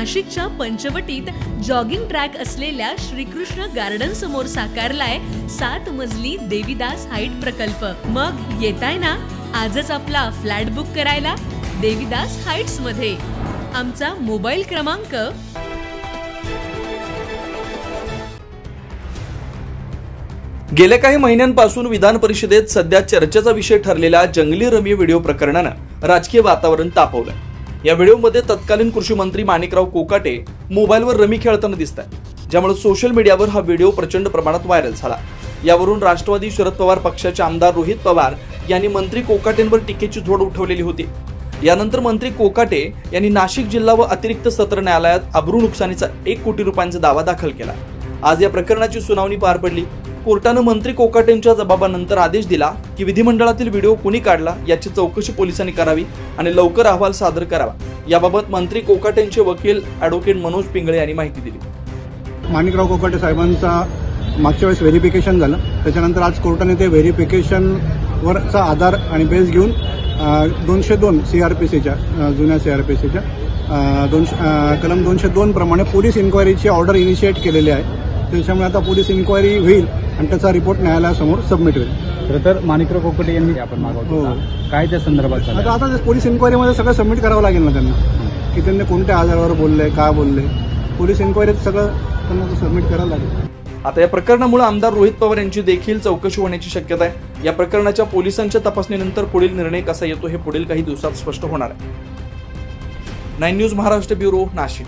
नाशिकच्या पंचवटीत jogging track असलेल्या Shrikrishna garden समोर साकारलाय 7 मजली देवीदास हाईट प्रकल्प। मग येताय ना आजच आपला फ्लॅट बुक करायला देवीदास हाईट्स मध्ये। आमचा मोबाईल क्रमांक गेल्या काही महिन्यांपासून विधान परिषदेत सध्या चर्चेचा विषय ठरलेल्या जंगली रमी व्हिडिओ प्रकरणानं राजकीय वातावरण तापवलंय। या व्हिडिओमध्ये तत्कालीन कृषी मंत्री माणिकराव कोकाटे मोबाईलवर रमी खेळताना दिसतात, ज्यामुळे सोशल मीडियावर हा व्हिडिओ प्रचंड प्रमाणात व्हायरल झाला। यावरून राष्ट्रवादी शरद पवार पक्षाचे आमदार रोहित पवार यांनी मंत्री कोकाटेंवर टीकेची झोड उठवलेली होती। यानंतर मंत्री कोकाटे यांनी नाशिक जिल्हा व अतिरिक्त सत्र न्यायालयात अब्रू नुकसानीचा 1 कोटी रुपयांचा दावा दाखल केला। आज या प्रकरणाची सुनावणी पार पडली। कोर्टानं मंत्री कोकाटेंच्या जबाबानंतर आदेश दिला की विधिमंडळातील व्हिडिओ कोणी काढला याची चौकशी पोलिसांनी करावी आणि लवकर अहवाल सादर करावा। याबाबत मंत्री कोकाटेंचे वकील ॲडव्होकेट मनोज पिंगळे यांनी माहिती दिली। माणिकराव कोकाटे साहेबांचा मागच्या वेळेस व्हेरिफिकेशन झालं, त्याच्यानंतर आज कोर्टाने ते व्हेरिफिकेशनवरचा आधार आणि बेस घेऊन 202 सीआरपीसीच्या जुन्या सीआरपीसीच्या कलम 202 प्रमाणे पोलीस इन्क्वायरीची ऑर्डर इनिशिएट केलेली आहे। त्याच्यामुळे आता पोलीस इन्क्वायरी होईल आणि त्याचा रिपोर्ट न्यायालयासमोर सबमिट होईल। खरं तर माणिकराव कोकाटे यांनी आपण मागवतो काय त्या संदर्भात आता पोलीस इन्क्वायरीमध्ये सगळं सबमिट करावं लागेल ना त्यांना, की त्यांनी कोणत्या आधारावर बोलले, काय बोलले, पोलीस इन्क्वायरीत सगळं त्यांना सबमिट करावं लागेल। आता या प्रकरणामुळे आमदार रोहित पवार यांची देखील चौकशी होण्याची शक्यता आहे। या प्रकरणाच्या पोलिसांच्या तपासणीनंतर पुढील निर्णय कसा येतो हे पुढील काही दिवसात स्पष्ट होणार आहे। 9 न्यूज महाराष्ट्र ब्युरो, नाशिक।